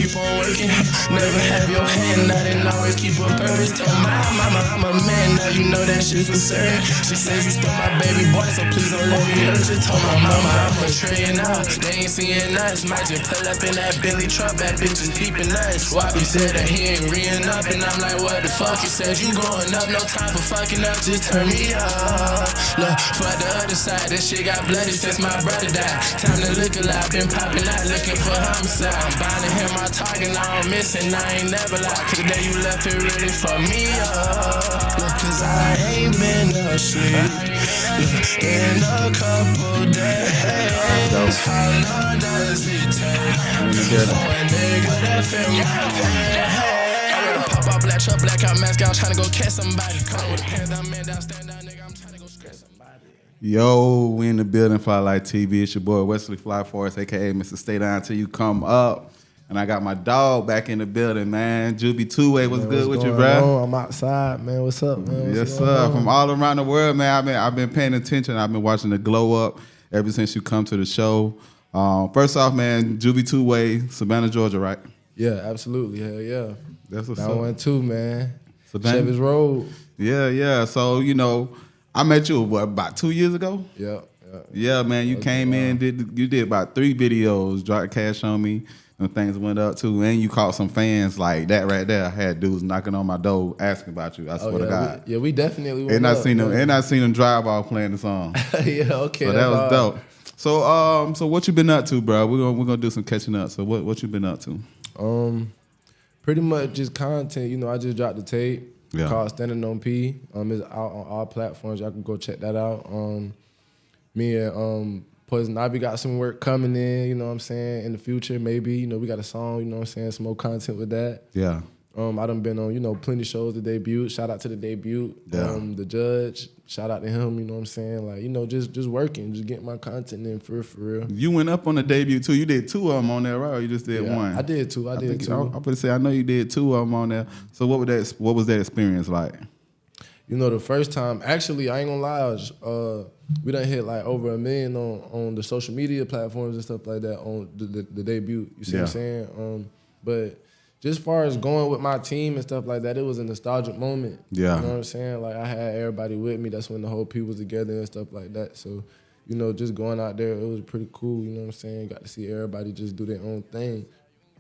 keep on working. Never have your hand out and always keep a purpose. Told my mama I'm a man, now you know that shit for certain. She says you stole my baby boy, so please don't let me hurt you. Told my mama I'm a train out, they ain't seeing us. Might just pull up in that Billy truck, bad bitches peeping us. Why he said that he ain't reeing up, and I'm like, what the fuck? He says you growing up, no time for fucking up, just turn me up. Look, for the other side, this shit got bloody since my brother died. Time to look alive, been popping out, looking for homicide. I'm bound to hit my target, now I'm missing, I ain't never lied. Cause the day you left it really fucked me up. Look, cause I ain't been asleep in a couple days. How long does it take for a nigga that feel my pain? Pop out black truck, black out mask, I'm tryna go catch somebody. Come with a pants down, man down, stand down, nigga, I'm tryna go scratch somebody. Yo, we in the building, Fly Like TV. It's your boy Wesley Fly Forest, aka Mr. Stay Down Till You Come Up. And I got my dog back in the building, man. Juvy2way, what's good with you, bro? I'm outside, man. What's up, man? Yes, sir. From all around the world, man. I've been paying attention. I've been watching the glow up ever since you come to the show. First off, man, Juvy2way, Savannah, Georgia, right? Yeah, absolutely. Hell yeah. That's what's that up. one too, man. Savannah? Chevy's Road. Yeah. So, you know, I met you, what, about 2 years ago? Yeah. Yeah, man. You came in, you did about 3 videos, dropped cash on me, and things went up too. And you caught some fans like that right there. I had dudes knocking on my door asking about you. I swear to God. We definitely went and up. I seen them drive off playing the song. Yeah, okay. So that was dope. So what you been up to, bro? We're gonna do some catching up. So what you been up to? Pretty much just content. You know, I just dropped the tape called Standing on P. It's out on all platforms. Y'all can go check that out. Me and Poison Ivy got some work coming in, you know what I'm saying, in the future, maybe. You know, we got a song, you know what I'm saying, some more content with that. Yeah. I done been on, you know, plenty of shows, the debut. Shout out to the debut. Yeah. The judge, shout out to him, you know what I'm saying? Like, you know, just working, just getting my content in for real. You went up on the debut too. You did 2 of them on there, right? Or you just did one? I did 2. I did 2. I'm gonna say I know you did 2 of them on there. So what was that experience like? You know, the first time, actually, I ain't gonna lie, we done hit like over 1 million on the social media platforms and stuff like that on the debut. You see what I'm saying? But just as far as going with my team and stuff like that, it was a nostalgic moment. Yeah. You know what I'm saying? Like, I had everybody with me. That's when the whole P was together and stuff like that. So, you know, just going out there, it was pretty cool. You know what I'm saying? Got to see everybody just do their own thing.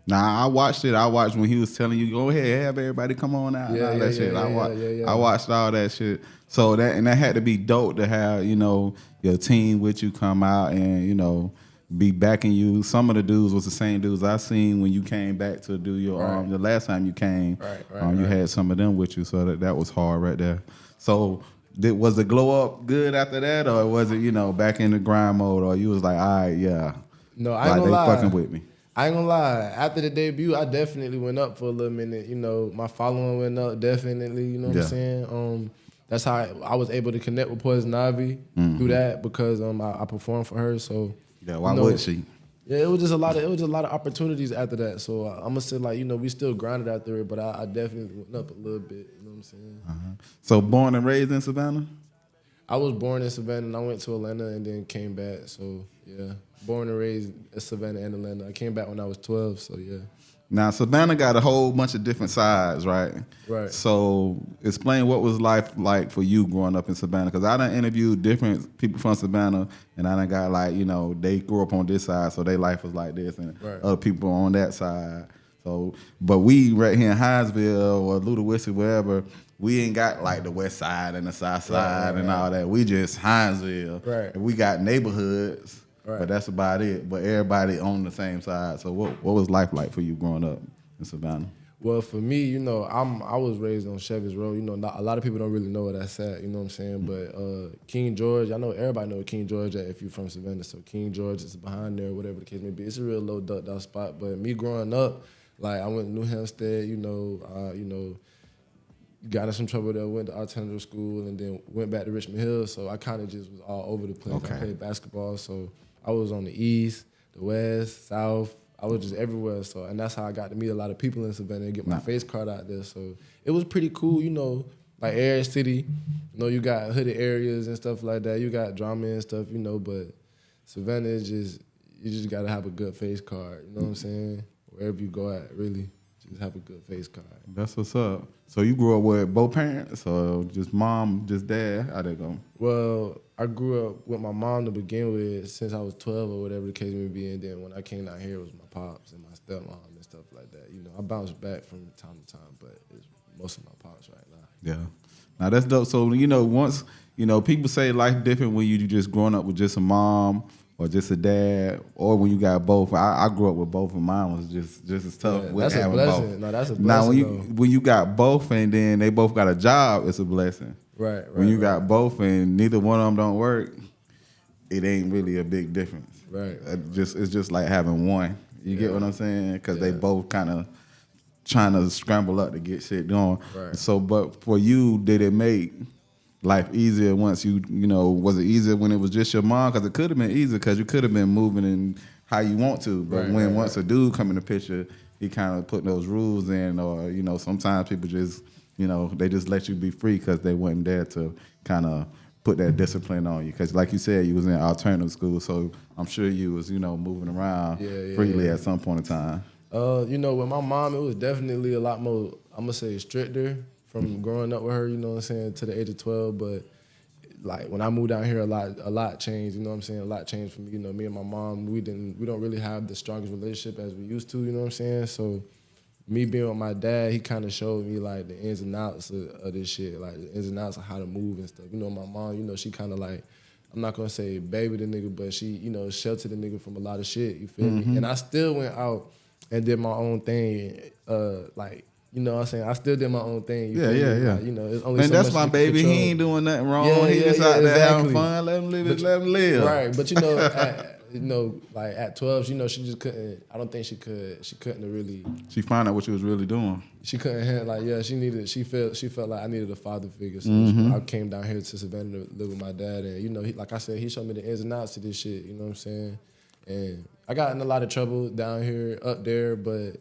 Nah, I watched it. I watched when he was telling you, go ahead, have everybody come on out. I watched all that shit. So that had to be dope to have, you know, your team with you come out and, you know, be backing you. Some of the dudes was the same dudes I seen when you came back to do your the last time you came. You had some of them with you, so that was hard right there. So was the glow up good after that, or was it, you know, back in the grind mode, or you was like, all right, yeah. No, I ain't gonna lie. They fucking with me. I ain't gonna lie. After the debut, I definitely went up for a little minute. You know, my following went up definitely. You know what I'm saying? That's how I was able to connect with Poison Ivy through that, because I performed for her. So yeah, why would she? Yeah, it was just a lot of opportunities after that. So I'm gonna say, like, you know, we still grinded after it, but I definitely went up a little bit. You know what I'm saying? So born and raised in Savannah? I was born in Savannah and I went to Atlanta and then came back. So yeah, born and raised in Savannah and Atlanta. I came back when I was 12. So yeah. Now, Savannah got a whole bunch of different sides, right? Right. So explain what was life like for you growing up in Savannah, because I done interviewed different people from Savannah, and I done got, like, you know, they grew up on this side, so their life was like this, and other people on that side. So, but we right here in Hinesville or Ludwig, wherever, we ain't got like the west side and the south side and all that. We just Hinesville. Right. And we got neighborhoods. Right. But that's about it. But everybody on the same side. So what was life like for you growing up in Savannah? Well, for me, you know, I was raised on Chevy's Road. You know, a lot of people don't really know where that's at. You know what I'm saying? But King George, I know everybody know King George at if you're from Savannah. So King George is behind there, whatever the case may be. It's a real low ducked out spot. But me growing up, like, I went to New Hampstead. You know, got in some trouble there. Went to alternative school and then went back to Richmond Hill. So I kind of just was all over the place. Okay. I played basketball, so I was on the east, the west, south. I was just everywhere. So, and that's how I got to meet a lot of people in Savannah and get my face card out there. So it was pretty cool, you know, like every city, you know, you got hooded areas and stuff like that. You got drama and stuff, you know, but Savannah is just, you just got to have a good face card. You know what I'm saying? wherever you go at, really, just have a good face card. That's what's up. So you grew up with both parents, or just mom, just dad? How they go? Well, I grew up with my mom to begin with since I was 12 or whatever the case may be, and then when I came down here, it was my pops and my stepmom and stuff like that. You know, I bounce back from time to time, but it's most of my pops right now. Yeah. Now that's dope. So, once, people say life different when you just growing up with just a mom or just a dad, or when you got both. I grew up with both, and mine was just as tough with having both. No, that's a blessing. Now, when you got both and then they both got a job, it's a blessing. Right. When you got both and neither one of them don't work, it ain't really a big difference. Right. It's just like having one. You get what I'm saying? Because they both kind of trying to scramble up to get shit going. Right. So, but for you, did it make life easier once was it easier when it was just your mom? Because it could have been easier because you could have been moving in how you want to. But once a dude come in the picture, he kind of put those rules in, or, sometimes people just, they just let you be free because they wasn't there to kind of put that discipline on you. Because like you said, you was in alternative school, so I'm sure you was, moving around freely at some point in time. With my mom, it was definitely a lot more, I'm going to say, stricter from growing up with her, you know what I'm saying, to the age of 12. But, like, when I moved down here, a lot changed, you know what I'm saying? A lot changed for me. Me and my mom, we don't really have the strongest relationship as we used to, you know what I'm saying? So, me being with my dad, he kind of showed me, like, the ins and outs of this shit, like, the ins and outs of how to move and stuff. My mom, she kind of, like, I'm not going to say baby the nigga, but she, sheltered the nigga from a lot of shit, you feel me? And I still went out and did my own thing, you know what I'm saying? I still did my own thing. Yeah. Like, it's only Man, so that's much my you can baby. control. He ain't doing nothing wrong. He just out there having fun. Let him live. Let him live. Right, but at 12, she just couldn't. I don't think she could. She couldn't really. She found out what she was really doing. She couldn't handle. She felt like I needed a father figure. So I came down here to Savannah to live with my dad, and like I said, he showed me the ins and outs of this shit. You know what I'm saying? And I got in a lot of trouble down here, up there, but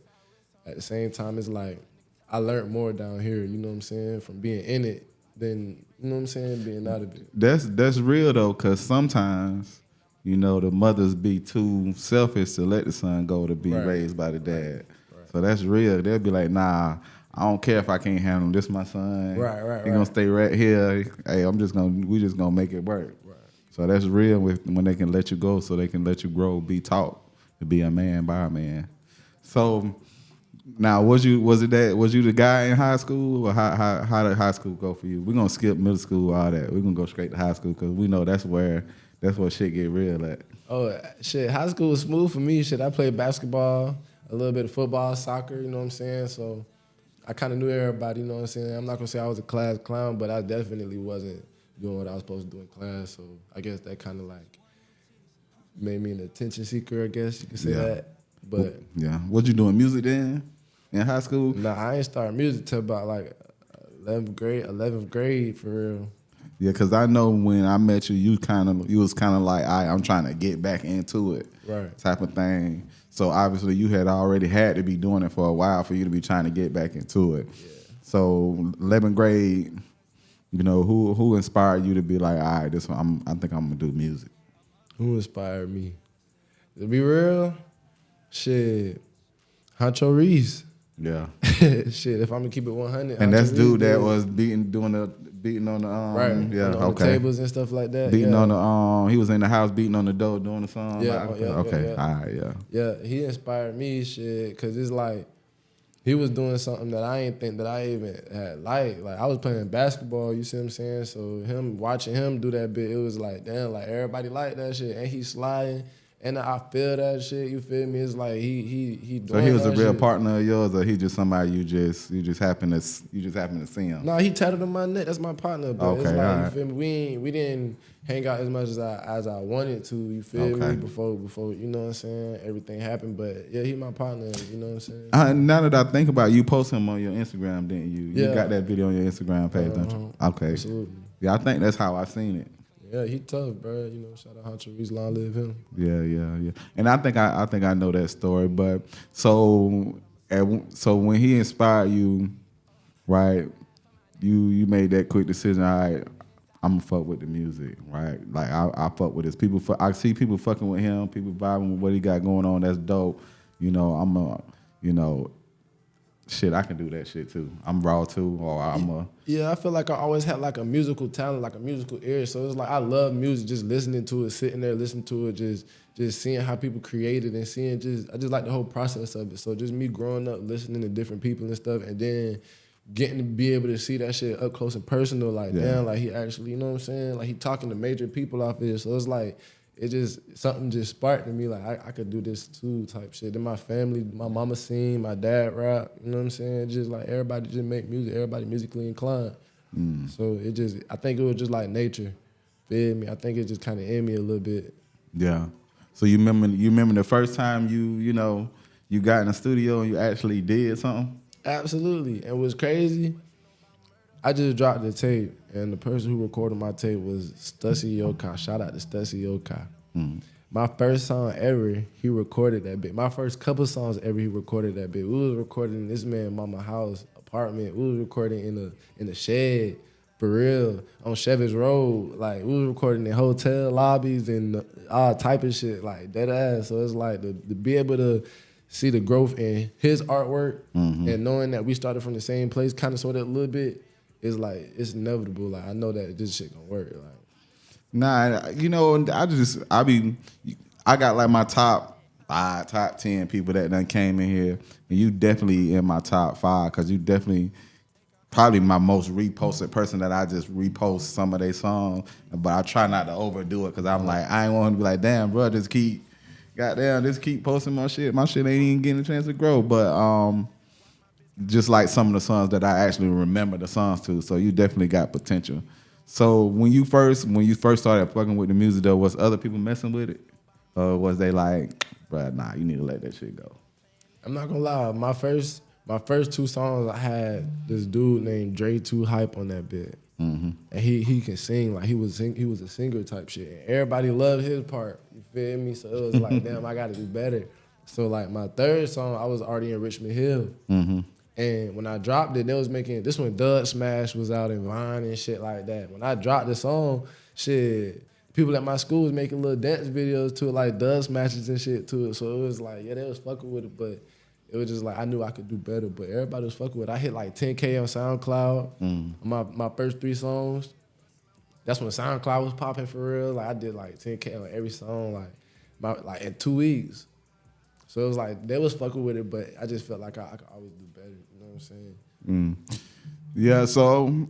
at the same time, it's like I learned more down here, you know what I'm saying, from being in it than, you know what I'm saying, being out of it. That's real, though, because sometimes, the mothers be too selfish to let the son go to be raised by the dad. Right. So that's real. They'll be like, nah, I don't care if I can't handle him. This my son. Right. He gonna stay right here. Hey, we just gonna make it work. Right. So that's real when they can let you go, so they can let you grow, be taught to be a man by a man. So now, was you the guy in high school, or how did high school go for you? We're gonna skip middle school, all that. We're gonna go straight to high school because we know that's where shit get real at. Oh shit, high school was smooth for me. Shit, I played basketball, a little bit of football, soccer. You know what I'm saying? So I kind of knew everybody. You know what I'm saying? I'm not gonna say I was a class clown, but I definitely wasn't doing what I was supposed to do in class. So I guess that kind of like made me an attention seeker. I guess you could say that. But yeah, what you doing music then? In high school? Nah, I ain't started music till about like 11th grade for real. Yeah, because I know when I met you, you was kind of like, I'm trying to get back into it, right? Type of thing. So obviously you had already had to be doing it for a while for you to be trying to get back into it. Yeah. So 11th grade, who inspired you to be like, all right, I think I'm gonna do music? Who inspired me? To be real, shit, Huncho Reese. Yeah. Shit, if I'm gonna keep it 100. And that's dude that was beating on the on the tables and stuff like that. Beating on the he was in the house beating on the door doing the song. Yeah. Okay. All right. Yeah. Yeah, he inspired me, shit, cause it's like he was doing something that I ain't think that I even had like I was playing basketball. You see what I'm saying? So watching him do that bit, it was like damn, like everybody liked that shit, and he sliding. And I feel that shit, you feel me? It's like he doing. So he was a real shit. partner of yours, or he just somebody you just happen to see him? No, he tatted on my neck. That's my partner. But okay, it's like, right. You feel me? We didn't hang out as much as I wanted to. You feel me? Before you know what I'm saying? Everything happened, but yeah, he my partner. You know what I'm saying? Now that I think about it, you posted him on your Instagram, didn't you? You got that video on your Instagram page, don't you? Okay. Absolutely. Yeah, I think that's how I seen it. Yeah, he tough, bro. Shout out Huncho Reese, long live him. Yeah. And I think I know that story. But so when he inspired you, right? You made that quick decision. All right, I'm gonna fuck with the music, right? Like I fuck with this. I see people fucking with him. People vibing with what he got going on. That's dope. I'm you know, shit, I can do that shit too. I'm raw too, or I'm a... Yeah, I feel like I always had like a musical talent, like a musical ear. So it's like I love music, just listening to it, sitting there, listening to it, just seeing how people create it and seeing I just like the whole process of it. So just me growing up, listening to different people and stuff, and then getting to be able to see that shit up close and personal, like, damn, like he actually, you know what I'm saying? Like he talking to major people off it. So it's like, something just sparked in me, like I could do this too type shit. Then my family, my mama sing, my dad rap, you know what I'm saying? Just like everybody just make music, everybody musically inclined. So I think it was just like nature, feel me? I think it just kind of in me a little bit. Yeah. So you remember the first time you got in the studio and you actually did something? Absolutely. And what's crazy, I just dropped the tape, and the person who recorded my tape was Stussy Yokai. Shout out to Stussy Yokai. My first song ever, he recorded that bit. My first couple songs ever, he recorded that bit. We was recording in this man's mama house apartment. We was recording in the shed, for real, on Chevy's Road. Like, we was recording in hotel lobbies and all type of shit, like dead ass. So it's like to be able to see the growth in his artwork and knowing that we started from the same place, kind of sort of a little bit, it's like, it's inevitable. Like, I know that this shit gonna work. Like, nah, you know, I got like my top 5, top 10 people that done came in here, and you definitely in my top 5 because you definitely probably my most reposted person that I just repost some of their songs, but I try not to overdo it because I'm like, I ain't want to be like, damn, bro, just keep posting my shit. My shit ain't even getting a chance to grow, but just like some of the songs that I actually remember the songs to. So you definitely got potential. So when you first started fucking with the music though, was other people messing with it? Or was they like, bruh, nah, you need to let that shit go? I'm not gonna lie, my first 2 songs, I had this dude named Juvy2way Hype on that bit. And he can sing, like he was a singer type shit. And everybody loved his part, you feel me? So it was like, damn, I gotta do better. So like my third song, I was already in Richmond Hill. And when I dropped it, they was making, this when Dud Smash was out in Vine and shit like that. When I dropped the song, shit, people at my school was making little dance videos to it, like Dud Smashes and shit to it. So it was like, yeah, they was fucking with it, but it was just like, I knew I could do better, but everybody was fucking with it. I hit like 10K on SoundCloud, my first 3 songs. That's when SoundCloud was popping for real. Like I did like 10K on every song, like in 2 weeks. So it was like, they was fucking with it, but I just felt like I could always do better. You know what I'm saying? Yeah, so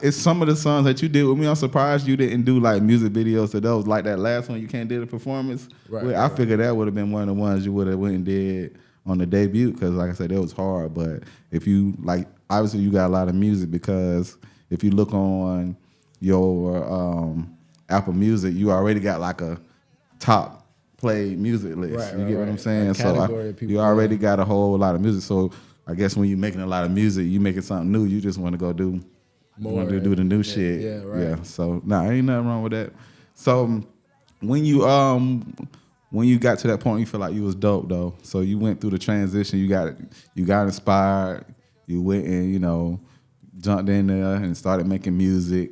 it's some of the songs that you did with me. I'm surprised you didn't do like music videos to those. Like that last one, you can't do the performance. Right. I figured that would have been one of the ones you would have went and did on the debut because, like I said, it was hard. But if you like, obviously you got a lot of music because if you look on your Apple Music, you already got like a top played music list. You get what I'm saying? Like so you already got a whole lot of music. So I guess when you're making a lot of music, you making something new. You just want to go do more. Want to do the new shit. Yeah, right. Yeah. So ain't nothing wrong with that. So when you got to that point, you feel like you was dope though. So you went through the transition. You got inspired. You went and jumped in there and started making music.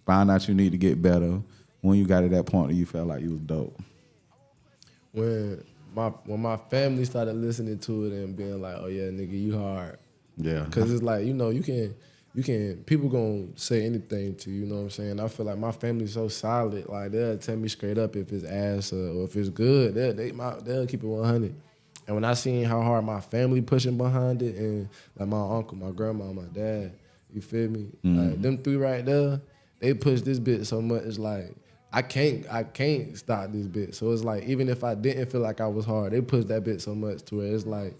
Found out you need to get better. When you got to that point, you felt like you was dope. When my family started listening to it and being like, oh yeah, nigga, you hard. Yeah. Cause it's like, you can people gonna say anything to you, you know what I'm saying? I feel like my family's so solid, like they'll tell me straight up if it's ass or if it's good, they'll keep it 100. And when I seen how hard my family pushing behind it, and like my uncle, my grandma, my dad, you feel me? Like them 3 right there, they push this bit so much, it's like I can't stop this bit. So it's like, even if I didn't feel like I was hard, they pushed that bit so much to where it's like,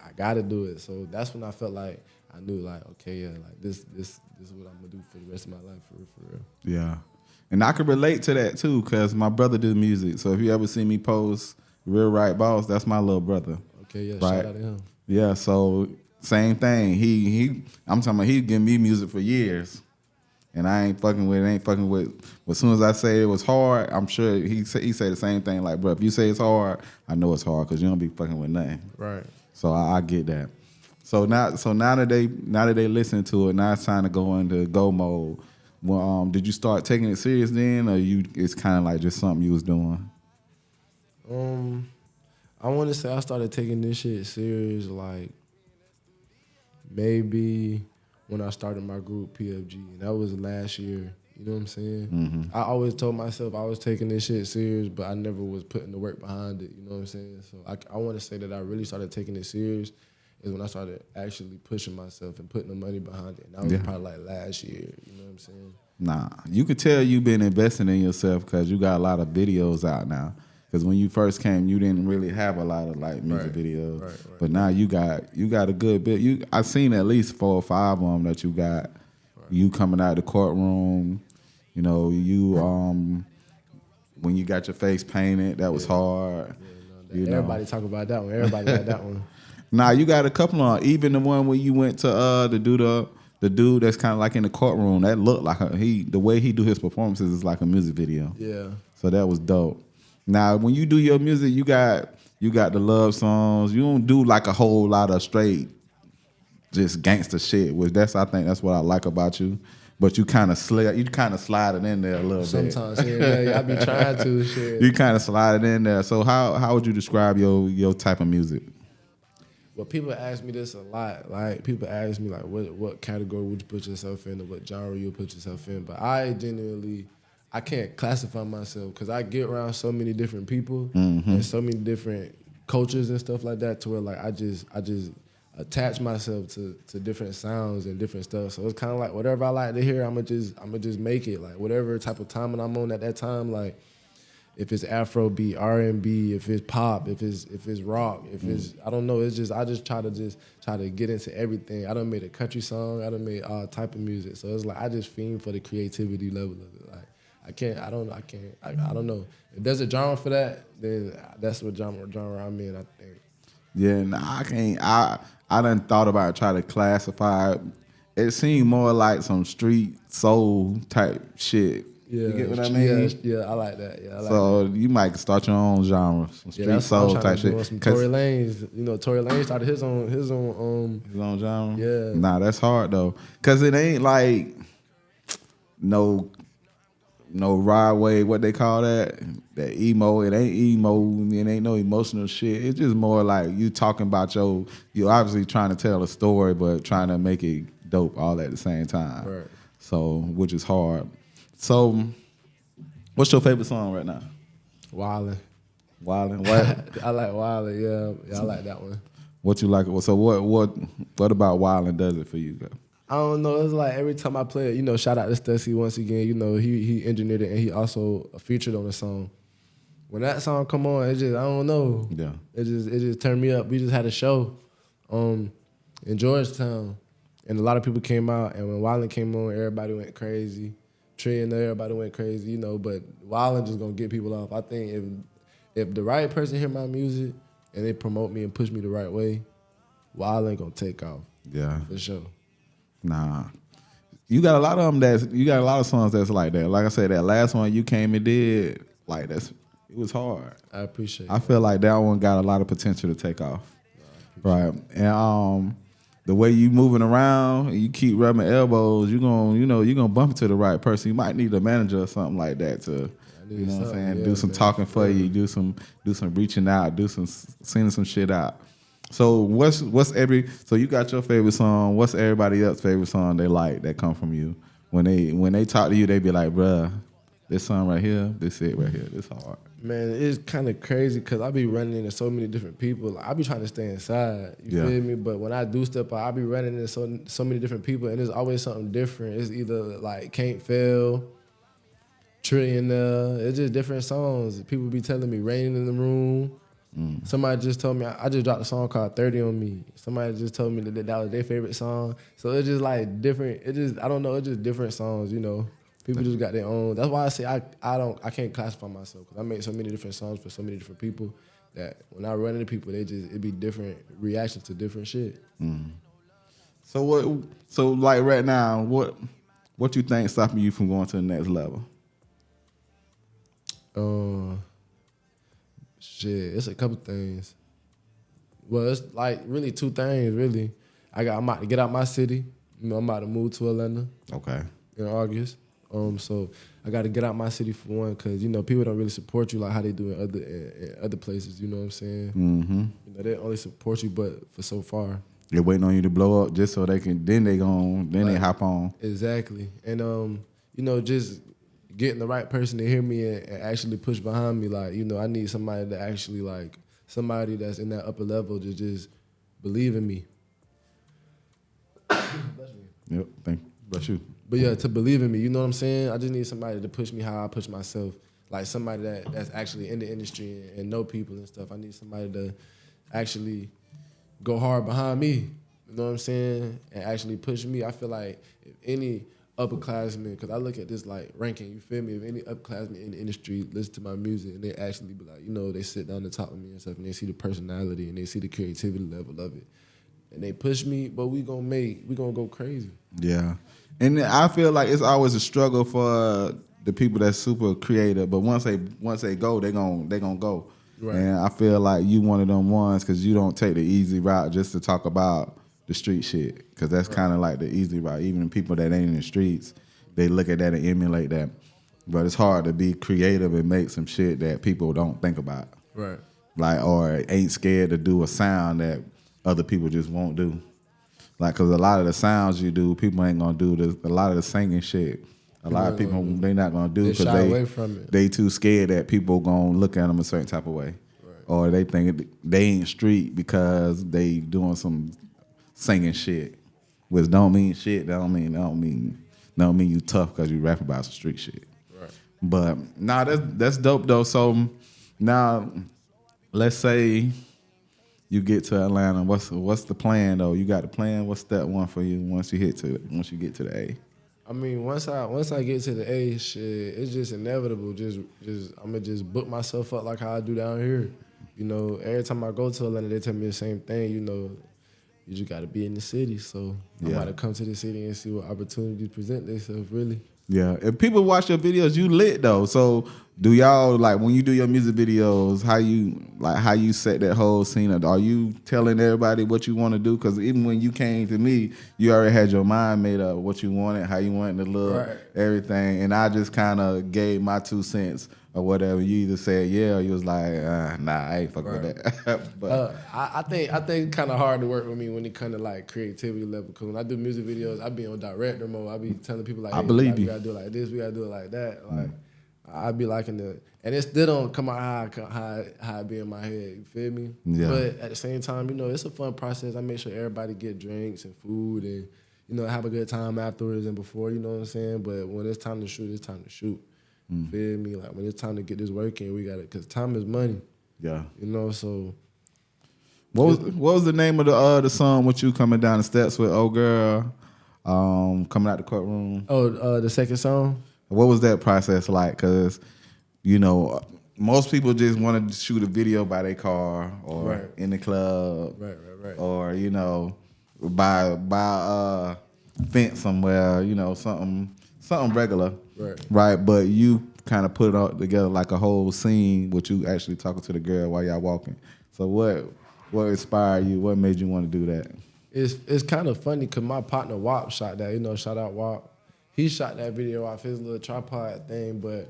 I gotta do it. So that's when I felt like I knew, like, okay, yeah, like this is what I'm gonna do for the rest of my life, for real. Yeah. And I could relate to that too, because my brother did music. So if you ever see me post Real Right Boss, that's my little brother. Okay, yeah, right? Shout out to him. Yeah, so same thing. I'm talking about, he giving me music for years. And I ain't fucking with. As soon as I say it was hard, I'm sure he say the same thing. Like, bro, if you say it's hard, I know it's hard because you don't be fucking with nothing. Right. So I get that. So now that they listen to it, now it's time to go into go mode. Well, did you start taking it serious then, or it's kind of like just something you was doing? I want to say I started taking this shit serious like maybe when I started my group PFG, and that was last year. You know what I'm saying? Mm-hmm. I always told myself I was taking this shit serious, but I never was putting the work behind it. You know what I'm saying? So I want to say that I really started taking it serious is when I started actually pushing myself and putting the money behind it. And that was probably like last year. You know what I'm saying? Nah, you could tell you've been investing in yourself because you got a lot of videos out now. Because when you first came, you didn't really have a lot of like music videos, but now you got a good bit. I seen at least 4 or 5 of them that you got. You coming out of the courtroom, you know, you when you got your face painted, that was hard. Yeah, no, everybody talk about that one. Everybody got that one. Nah, you got a couple on. Even the one where you went to the dude that's kind of like in the courtroom. That looked like the way he do his performances is like a music video. Yeah. So that was dope. Now, when you do your music, you got the love songs. You don't do like a whole lot of straight, just gangster shit. Which I think that's what I like about you. But you kind of slide it in there a little bit. Sometimes, yeah, I be trying to. Shit. You kind of slide it in there. So how would you describe your type of music? Well, people ask me this a lot. Like, people ask me, like, what category would you put yourself in or what genre you'll put yourself in. But I can't classify myself because I get around so many different people and so many different cultures and stuff like that to where, like, I just attach myself to different sounds and different stuff. So it's kind of like whatever I like to hear, I'm gonna just make it. Like, whatever type of time I'm on at that time, like, if it's Afrobeat, R&B, if it's pop, if it's rock, if it's I don't know. It's just I just try to get into everything. I done made a country song. I done made all type of music. So it's like I just fiend for the creativity level of it. Like I don't know. If there's a genre for that, then that's what genre I'm in. I think. Yeah, nah, I can't. I done thought about trying to classify it. It seemed more like some street soul type shit. Yeah, you get what I mean? Yeah, I like that. Yeah, I like so that. You might start your own genre, some street soul type shit. Some Tory Lanez, you know, Tory Lanez started his own genre. Yeah. Nah, that's hard though, cause it ain't like no ride wave. What they call that emo. It ain't emo. It ain't no emotional shit. It's just more like you talking about you obviously trying to tell a story, but trying to make it dope all at the same time. Right. So, which is hard. So, what's your favorite song right now? Wildin'. Wildin'. What? I like Wildin'. Yeah, I like that one. What you like? So, what about Wildin' does it for you? I don't know. It's like every time I play it, you know, shout out to Stussy once again. You know, he engineered it and he also featured on the song. When that song come on, it just I don't know. Yeah. It just turned me up. We just had a show in Georgetown, and a lot of people came out. And when Wildin' came on, everybody went crazy. Tree and everybody went crazy, you know. But Wildin' just gonna get people off. I think if the right person hear my music and they promote me and push me the right way, Wildin' gonna take off. Yeah, for sure. Nah, you got a lot of them. You got a lot of songs that's like that. Like I said, that last one you came and did, like it was hard. I appreciate. I feel like that one got a lot of potential to take off. Right, and the way you moving around, and you keep rubbing elbows, you're gonna bump into the right person. You might need a manager or something like that to, you know what I'm saying, do some talking for you, do some reaching out, sending some shit out. So so you got your favorite song. What's everybody else's favorite song they like that come from you? When they talk to you, they be like, bruh, this song right here, this it right here, this hard. Man, it's kind of crazy because I be running into so many different people. Like, I be trying to stay inside, you feel me? But when I do step out, I be running into so many different people, and there's always something different. It's either like Can't Fail, Trillionaire. It's just different songs. People be telling me Raining in the Room. Somebody just told me, I just dropped a song called 30 on Me. Somebody just told me that was their favorite song. So it's just like different. I don't know, it's just different songs, you know. People just got their own. That's why I say I can't classify myself because I make so many different songs for so many different people that when I run into people, it be different reactions to different shit. So like right now, what you think stopping you from going to the next level? Shit, it's a couple things. Well, it's like really two things. Really, I'm about to get out my city. You know, I'm about to move to Atlanta. Okay. In August. So I got to get out my city for one, because you know people don't really support you like how they do in other places. You know what I'm saying? Mm-hmm. You know, they only support you, but for so far. They're waiting on you to blow up just so they can. Then they hop on. Exactly, and you know, just getting the right person to hear me and actually push behind me. Like, you know, I need somebody to actually like somebody that's in that upper level to just believe in me. Yep. Thank you. Bless you. But yeah, to believe in me, you know what I'm saying? I just need somebody to push me how I push myself. Like somebody that's actually in the industry and know people and stuff. I need somebody to actually go hard behind me. You know what I'm saying? And actually push me. I feel like if any upperclassmen, because I look at this like ranking, you feel me? If any upperclassmen in the industry listen to my music and they actually be like, you know, they sit down to talk to me and stuff and they see the personality and they see the creativity level of it. And they push me, but we gonna go crazy. Yeah. And I feel like it's always a struggle for the people that's super creative, but once they go, they gonna go. Right. And I feel like you one of them ones because you don't take the easy route just to talk about the street shit, because that's kind of like the easy route. Even people that ain't in the streets, they look at that and emulate that. But it's hard to be creative and make some shit that people don't think about. Right. Like, or ain't scared to do a sound that other people just won't do. Like, because a lot of the sounds you do, people ain't gonna do this. A lot of the singing shit, a lot of people they not gonna do because they too scared that people gonna look at them a certain type of way, right. Or they think they ain't street because they doing some singing shit, which don't mean shit. That don't mean you tough because you rap about some street shit. Right. But nah, that's dope though. So now, let's say you get to Atlanta. What's the plan though? You got the plan. What's step one for you once you get to the A? I mean, once I get to the A, shit, it's just inevitable. Just I'm gonna just book myself up like how I do down here. You know, every time I go to Atlanta, they tell me the same thing. You know, you just gotta be in the city. So I'm about to come to the city and see what opportunities present themselves. Really. Yeah, if people watch your videos, you lit though. So do y'all, like, when you do your music videos, how you set that whole scene up? Are you telling everybody what you want to do? Because even when you came to me, you already had your mind made up what you wanted, how you wanted to look, right. Everything. And I just kind of gave my 2 cents or whatever. You either said yeah, or you was like, nah, I ain't fucking with that. But I think it's kind of hard to work with me when it kind of like creativity level. Because when I do music videos, I be on director mode. I be telling people like, hey, I believe we gotta do it like this, we gotta do it like that. Like I be liking the, and it still don't come out how it be in my head. You feel me? Yeah. But at the same time, you know, it's a fun process. I make sure everybody get drinks and food and, you know, have a good time afterwards and before. You know what I'm saying? But when it's time to shoot, it's time to shoot. Feel me? Like when it's time to get this work in, we got it, because time is money. Yeah. You know, so. What was the name of the song with you coming down the steps with old girl, coming out the courtroom? Oh, the second song? What was that process like? Because, you know, most people just want to shoot a video by their car or in the club. Right. Or, you know, by a fence somewhere, you know, something regular. Right. But you kind of put it all together like a whole scene with you actually talking to the girl while y'all walking. So what inspired you? What made you want to do that? It's kind of funny because my partner Wop shot that. You know, shout out Wop. He shot that video off his little tripod thing, but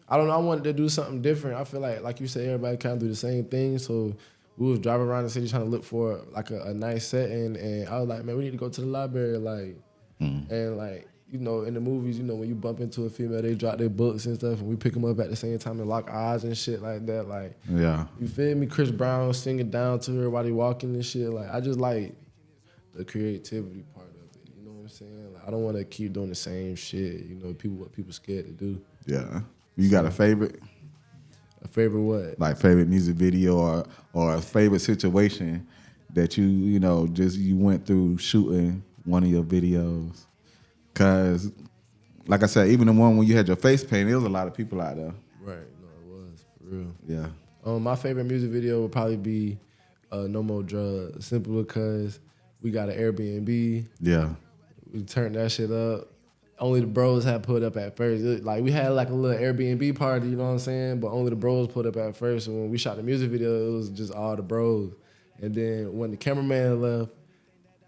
I don't know. I wanted to do something different. I feel like you said, everybody kind of do the same thing. So we was driving around the city trying to look for like a nice setting, and I was like, man, we need to go to the library, like, and like, you know, in the movies, you know, when you bump into a female, they drop their books and stuff, and we pick them up at the same time and lock eyes and shit like that. Like, yeah, you feel me? Chris Brown singing down to her while they walking and shit. Like, I just like the creativity part of it. You know what I'm saying? Like, I don't want to keep doing the same shit. You know, what people scared to do. Yeah. You got a favorite? A favorite what? Like favorite music video or a favorite situation that you know, just you went through shooting one of your videos? Because, like I said, even the one when you had your face painted, there was a lot of people out there. Right. No, it was. For real. Yeah. My favorite music video would probably be No More Drugs. Simply because we got an Airbnb. Yeah. We turned that shit up. Only the bros had put up at first. Like, we had like a little Airbnb party, you know what I'm saying? But only the bros put up at first. And when we shot the music video, it was just all the bros. And then when the cameraman left,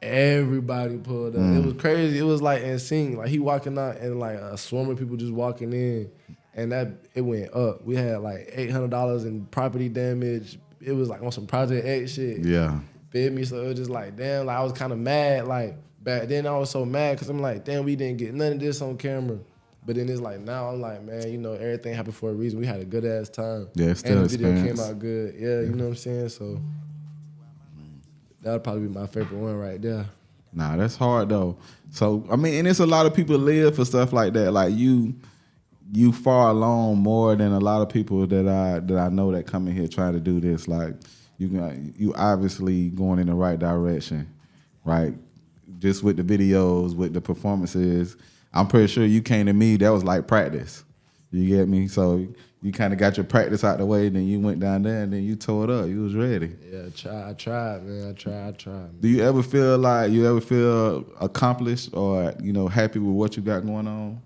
Everybody pulled up. It was crazy. It was like insane. Like he walking out and like a swarm of people just walking in, and it went up. We had like $800 in property damage. It was like on some Project X shit. Yeah. Feel me? So it was just like, damn, like I was kind of mad. Like back then I was so mad because I'm like, damn, we didn't get none of this on camera. But then it's like now I'm like, man, you know, everything happened for a reason. We had a good ass time. Yeah, it's still and the video experience. came out good. Yeah, you know what I'm saying? So that'll probably be my favorite one right there. Nah, that's hard though. So I mean, and it's a lot of people live for stuff like that. Like you far along more than a lot of people that I know that come in here trying to do this. Like you obviously going in the right direction, right? Just with the videos, with the performances. I'm pretty sure you came to me, that was like practice. You get me? So you kind of got your practice out the way, then you went down there and then you tore it up. You was ready. Yeah, I tried, man. I tried. Man. Do you ever feel accomplished or, you know, happy with what you got going on?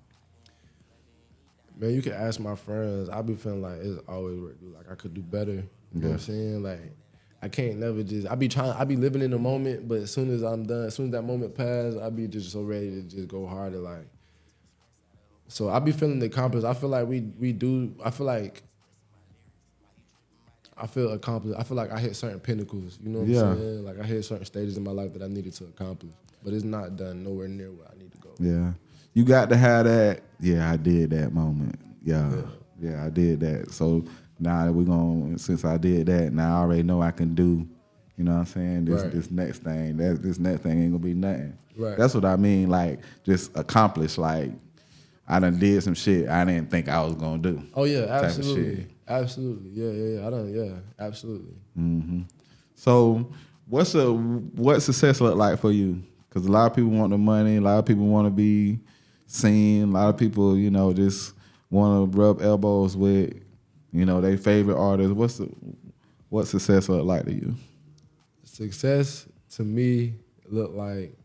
Man, you can ask my friends. I be feeling like it's always work. Like I could do better. You know what I'm saying? Like I can't never just. I be living in the moment, but as soon as I'm done, as soon as that moment passes, I be just so ready to just go harder. Like, so I be feeling accomplished. I feel like we do. I feel accomplished. I feel like I hit certain pinnacles. You know what I'm saying? Like I hit certain stages in my life that I needed to accomplish, but it's not done nowhere near where I need to go. Yeah. You got to have that, yeah, I did that moment. Yeah, I did that. So now that since I did that, now I already know I can do, you know what I'm saying, this next thing. This next thing ain't gonna be nothing. Right. That's what I mean, like, just accomplish, like, I done did some shit I didn't think I was gonna do. Oh, yeah, absolutely. Absolutely. Yeah, absolutely. Mm-hmm. So what success look like for you? Because a lot of people want the money, a lot of people want to be seen, a lot of people, you know, just want to rub elbows with, you know, their favorite artists. What success look like to you? Success to me look like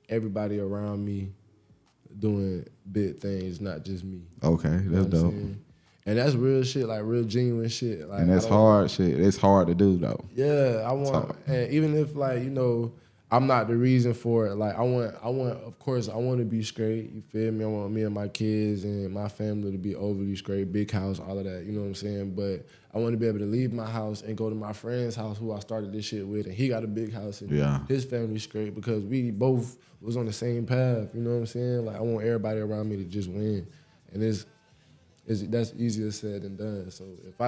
everybody around me doing big things, not just me. Okay, that's dope. And that's real shit, like real genuine shit. Like, and that's hard shit. It's hard to do though. Yeah, I want, and even if like, you know, I'm not the reason for it. Like I want, of course, I want to be straight. You feel me? I want me and my kids and my family to be overly straight, big house, all of that. You know what I'm saying? But I want to be able to leave my house and go to my friend's house who I started this shit with, and he got a big house and his family's straight because we both was on the same path. You know what I'm saying? Like I want everybody around me to just win, and that's easier said than done. So if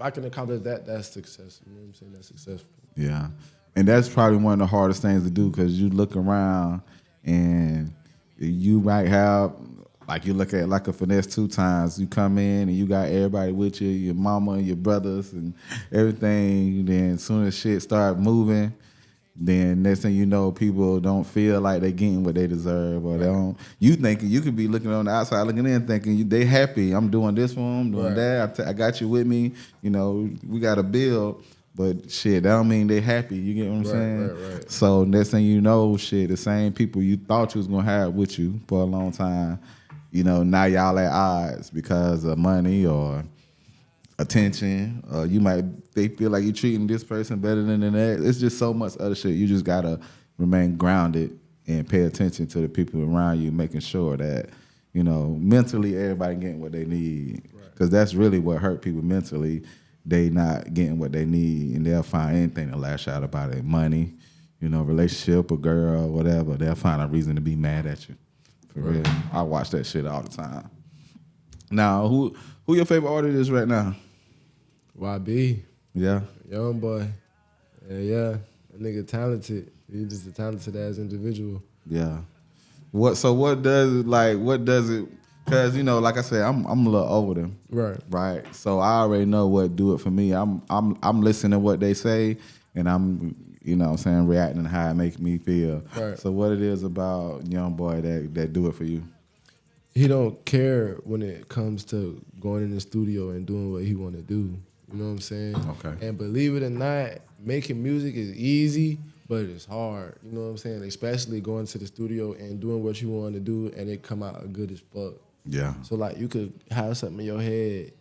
I can accomplish that, that's success. You know what I'm saying? That's successful. Yeah. And that's probably one of the hardest things to do because you look around and you might have, like you look at like a Finesse 2 Times, you come in and you got everybody with you, your mama and your brothers and everything. Then as soon as shit start moving, then next thing you know, people don't feel like they getting what they deserve, or they don't. You thinking you could be looking on the outside, looking in, thinking they happy. I'm doing this for them, doing that. I got you with me. You know, we got to build. But shit, that don't mean they happy. You get what I'm saying? Right. So next thing you know, shit, the same people you thought you was gonna have with you for a long time, you know, now y'all at odds because of money or attention. Or they feel like you treating this person better than that. It's just so much other shit. You just gotta remain grounded and pay attention to the people around you, making sure that, you know, mentally everybody getting what they need. Because that's really what hurt people mentally. They not getting what they need, and they'll find anything to lash out about it. Money, you know, relationship, a girl, whatever. They'll find a reason to be mad at you. For real. I watch that shit all the time. Now, who your favorite artist is right now? YB. Yeah. Young boy. Yeah. That nigga talented. He's just a talented ass individual. Yeah. What does it? Cause you know, like I said, I'm a little over them. Right. So I already know what do it for me. I'm listening to what they say, and I'm, you know what I'm saying, reacting to how it makes me feel. Right. So what it is about Young Boy that do it for you? He don't care when it comes to going in the studio and doing what he want to do. You know what I'm saying? Okay. And believe it or not, making music is easy, but it's hard. You know what I'm saying? Especially going to the studio and doing what you want to do, and it come out good as fuck. Yeah. So like you could have something in your head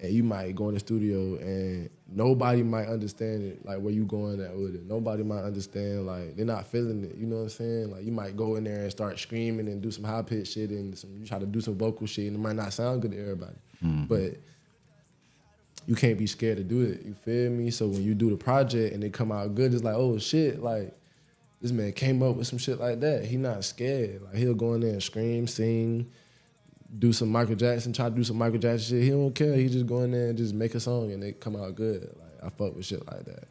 and you might go in the studio and nobody might understand it, like where you going at with it. Nobody might understand, like they're not feeling it. You know what I'm saying? Like you might go in there and start screaming and do some high pitched shit and you try to do some vocal shit and it might not sound good to everybody, but you can't be scared to do it. You feel me? So when you do the project and it come out good, it's like, oh shit, like this man came up with some shit like that. He not scared. Like he'll go in there and scream, sing, do some Michael Jackson, try to do some Michael Jackson shit. He don't care. He just go in there and just make a song and it come out good. Like I fuck with shit like that.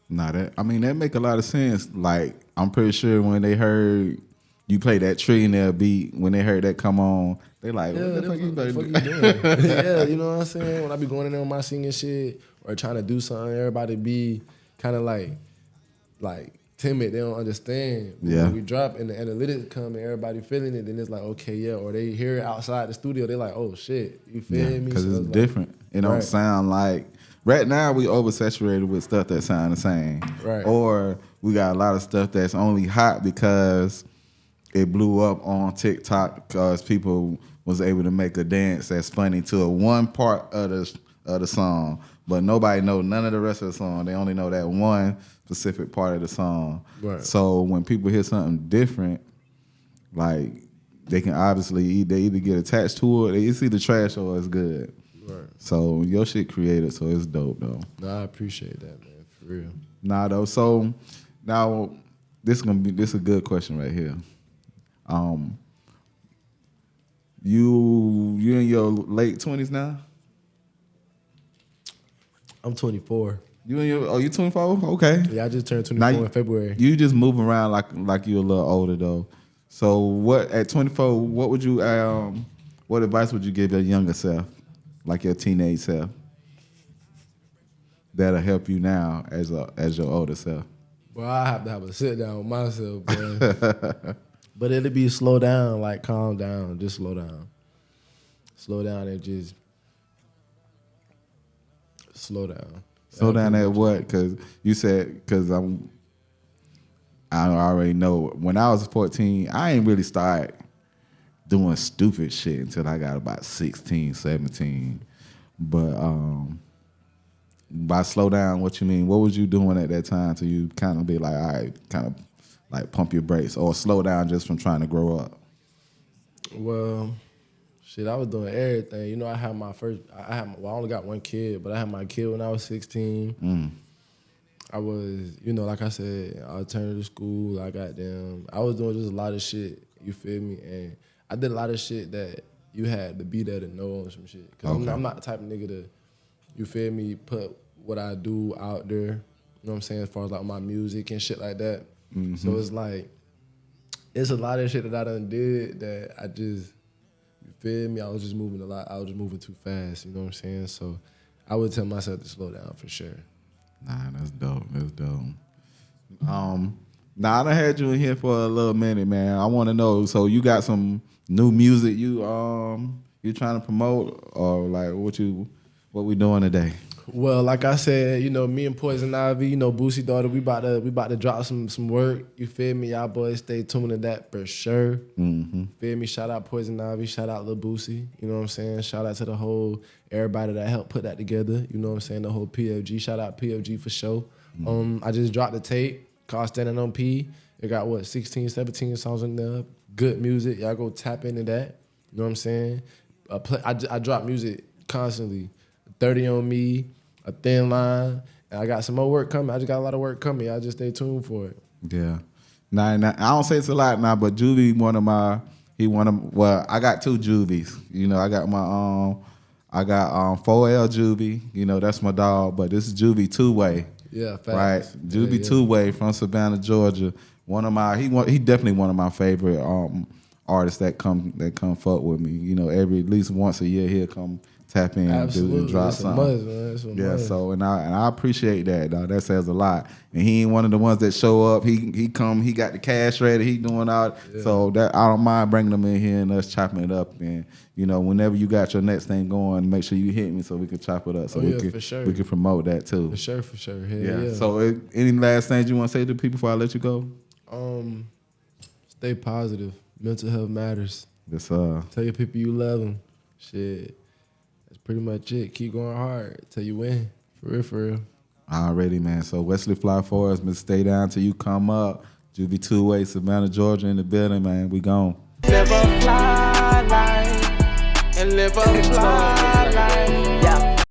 Nah, that make a lot of sense. Like I'm pretty sure when they heard you play that Trillionaire beat, when they heard that come on, they like, what the fuck you doing? Yeah, you know what I'm saying? When I be going in there with my singing shit or trying to do something, everybody be kind of like timid. They don't understand. Yeah. When we drop and the analytics come and everybody feeling it, then it's like, okay, yeah. Or they hear it outside the studio, they like, oh shit, you feel me? Because So it's like, different. It don't sound like, right now we oversaturated with stuff that sound the same. Right. Or we got a lot of stuff that's only hot because it blew up on TikTok because people was able to make a dance that's funny to a one part of the song, but nobody know none of the rest of the song. They only know that one specific part of the song. Right. So when people hear something different, like they can obviously they either get attached to it, it's either trash or it's good. Right. So your shit created, so it's dope though. Nah, I appreciate that, man, for real. Nah though. So now this is a good question right here. You in your late 20s now? I'm 24. You 24? Okay. Yeah, I just turned 24 in February. You just moving around like you a little older though. So what at 24? What would you what advice would you give your younger self, like your teenage self, that'll help you now as your older self? Well, I have to have a sit down with myself, bro. But it'll be slow down, like calm down, just slow down. Slow down and just slow down. Slow down at what? Because you said, I already know. When I was 14, I ain't really start doing stupid shit until I got about 16, 17. But by slow down, what you mean? What was you doing at that time till you kind of be like, all right, kind of like pump your brakes or slow down just from trying to grow up? Well, shit, I was doing everything. You know, I I only got one kid, but I had my kid when I was 16. I was, you know, like I said, alternative school. I was doing just a lot of shit, you feel me? And I did a lot of shit that you had to be there to know on some shit. Because I'm not the type of nigga to, you feel me, put what I do out there, you know what I'm saying, as far as like my music and shit like that. So it's like, it's a lot of shit that I done did that I just, you feel me? I was just moving a lot. I was just moving too fast, you know what I'm saying? So I would tell myself to slow down for sure. Nah, that's dope. That's dope. Now I done had you in here for a little minute, man. I want to know. So you got some new music you trying to promote, or like what we doing today? Well, like I said, you know, me and Poison Ivy, you know, Boosie daughter, we about to drop some work. You feel me? Y'all boys stay tuned to that for sure. Feel me? Shout out Poison Ivy, shout out Lil Boosie. You know what I'm saying? Shout out to the whole everybody that helped put that together. You know what I'm saying? The whole PFG. Shout out PFG for sure. I just dropped the tape called Standing on P. It got 16, 17 songs in there. Good music. Y'all go tap into that. You know what I'm saying? I drop music constantly. 30 on Me, A Thin Line, and I got some more work coming. I just got a lot of work coming. I just stay tuned for it. Yeah. Now, I don't say it's a lot now, but Juvy, well, I got two Juvies. You know, I got 4L Juvy, you know, that's my dog, but this is Juvy2way. Yeah, facts. Right. Juvy2way from Savannah, Georgia. He definitely one of my favorite artists that come fuck with me. You know, at least once a year he'll come tap in and drop something. So and I appreciate that, dog. That says a lot. And he ain't one of the ones that show up. He come, he got the cash ready, he doing all. Yeah. So that I don't mind bringing them in here and us chopping it up. And you know, whenever you got your next thing going, make sure you hit me so we can chop it up. So for sure. We can promote that too. For sure. Hell yeah. So any last things you want to say to people before I let you go? Stay positive. Mental health matters. Yes, Tell your people you love them. Shit. That's pretty much it. Keep going hard till you win. For real, for real. Already, man. So Wesley Fly Forest, Mr. Stay Down till you come up. Juvy2way, Savannah, Georgia in the building, man. We gone. Live a fly life and live a fly life.